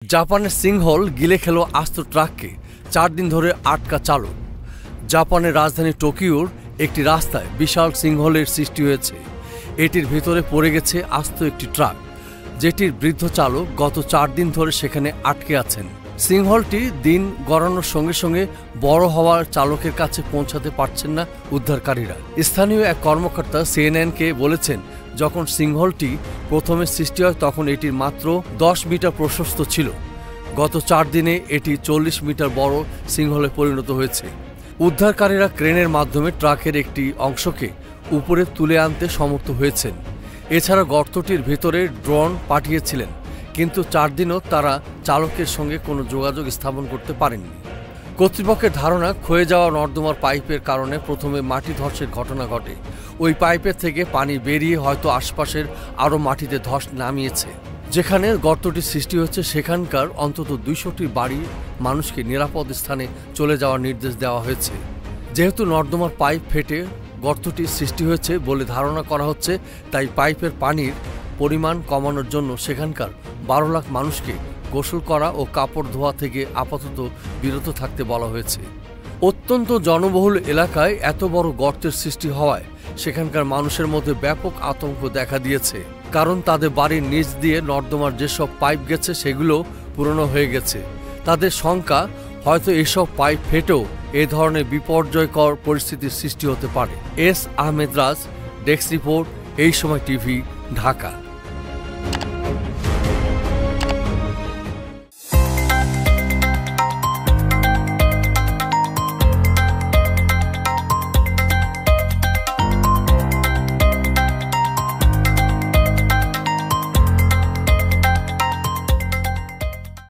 জাপানের সিংহল গিলে খেল আস্ত ট্রাককে 4 দিন ধরে আটকা চালক। জাপানের রাজধানী টোকিওর একটি রাস্তায় বিশাল সিংহলের সৃষ্টি হয়েছে। এটির ভেতরে পড়ে গেছে আস্ত একটি ট্রাক, যেটির বৃদ্ধ চালক গত 4 দিন ধরে সেখানে আটকে আছেন। সিংহলটি দিন গড়ানোর সঙ্গে সঙ্গে বড় হওয়ার চালকের কাছে পৌঁছাতে পারছেন না উদ্ধারকারীরা। স্থানীয় এক কর্মকর্তা সিএনএনকে বলেছেন, যখন সিংহলটি প্রথমে সৃষ্টি হয় তখন এটির মাত্র 10 মিটার প্রশস্ত ছিল। গত 4 দিনে এটি 40 মিটার বড় সিংহলে পরিণত হয়েছে। উদ্ধারকারীরা ক্রেনের মাধ্যমে ট্রাকের একটি অংশকে উপরে তুলে আনতে সমর্থ হয়েছেন। এছাড়া গর্তটির ভেতরে ড্রোন পাঠিয়েছিলেন, কিন্তু 4 দিনও তারা চালকের সঙ্গে কোনো যোগাযোগ স্থাপন করতে পারেননি। কর্তৃপক্ষের ধারণা, ক্ষয়ে যাওয়া নর্দমার পাইপের কারণে প্রথমে মাটি ধসের ঘটনা ঘটে। ওই পাইপের থেকে পানি বেরিয়ে হয়তো আশপাশের আরও মাটিতে ধস নামিয়েছে। যেখানে গর্তটি সৃষ্টি হচ্ছে সেখানকার অন্তত 200টি বাড়ি মানুষকে নিরাপদ স্থানে চলে যাওয়ার নির্দেশ দেওয়া হয়েছে। যেহেতু নর্দমার পাইপ ফেটে গর্তটি সৃষ্টি হয়েছে বলে ধারণা করা হচ্ছে, তাই পাইপের পানির পরিমাণ কমানোর জন্য সেখানকার 12 লাখ মানুষকে গোসল করা ও কাপড় ধোয়া থেকে আপাতত বিরত থাকতে বলা হয়েছে। অত্যন্ত জনবহুল এলাকায় এত বড় গর্তের সৃষ্টি হওয়ায় সেখানকার মানুষের মধ্যে ব্যাপক আতঙ্ক দেখা দিয়েছে, কারণ তাদের বাড়ির নিচ দিয়ে নর্দমার যেসব পাইপ গেছে সেগুলো পুরনো হয়ে গেছে। তাদের শঙ্কা, হয়তো এসব পাইপ ফেটেও এ ধরনের বিপর্যয়কর পরিস্থিতির সৃষ্টি হতে পারে। এস আহমেদ রাজ, ডেস্ক রিপোর্ট, এই সময় টিভি, ঢাকা।